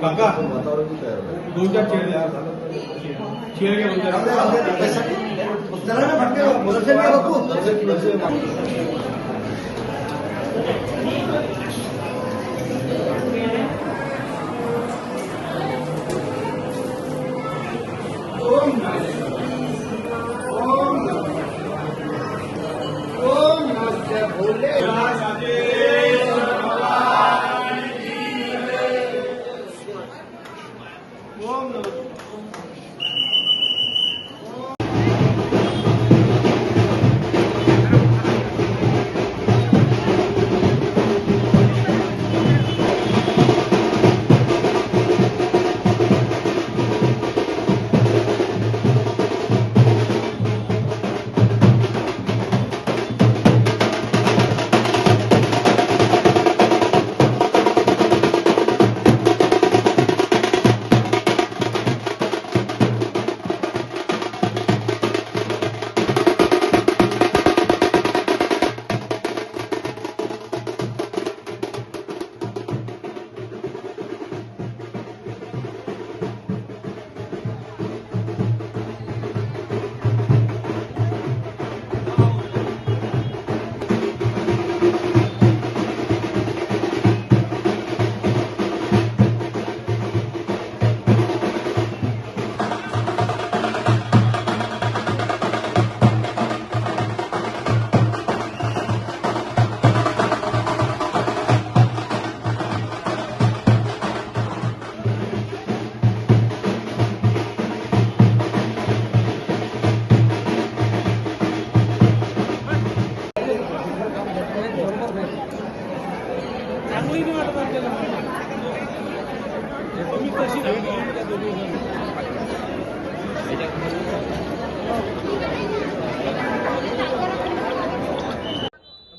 काका दोन चार चेयर द्या चेयर घ्या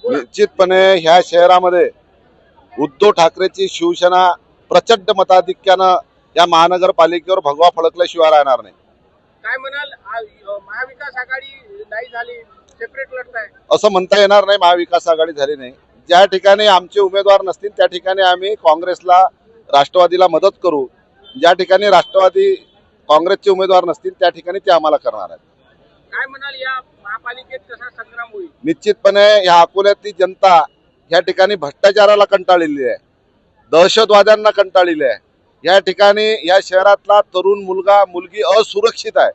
निश्चितपणे ह्या शहरामध्ये उद्धव ठाकरेची शिवसेना प्रचंड मताधिक्यानं या महानगरपालिकेवर भगवा फडकल्याशिवाय राहणार नाही. काय म्हणाल महाविकास आघाडी नाही झाली, सेपरेट लढताय असं म्हणता येणार नाही. महाविकास आघाडी झाली नाही. ज्या ठिकाणी आमचे उमेदवार नसतील त्या ठिकाणी आम्ही काँग्रेसला राष्ट्रवादीला मदत करू. ज्या ठिकाणी राष्ट्रवादी काँग्रेसचे उमेदवार नसतील त्या ठिकाणी ते आम्हाला करणार आहेत. काय म्हणाल या महापालिकेत कसा संग्राम होईल? निश्चितपणे या अकोल्यातली जनता या ठिकाणी भ्रष्टाचाराला कंटाळलेली आहे, दहशतवाद्यांना कंटाळलेली आहे. या ठिकाणी या शहरातला तरुण मुलगा मुलगी असुरक्षित आहे.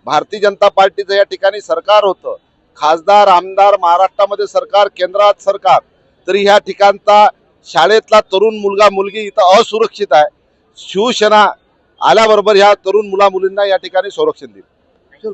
भारतीय जनता पार्टीचं या ठिकाणी सरकार होतं, खासदार आमदार महाराष्ट्रामध्ये सरकार, केंद्रात सरकार, तरी ह्या ठिकाणचा शाळेतला तरुण मुलगा मुलगी इथं असुरक्षित आहे. शिवसेना आल्याबरोबर ह्या तरुण मुला मुलींना या ठिकाणी संरक्षण देईल.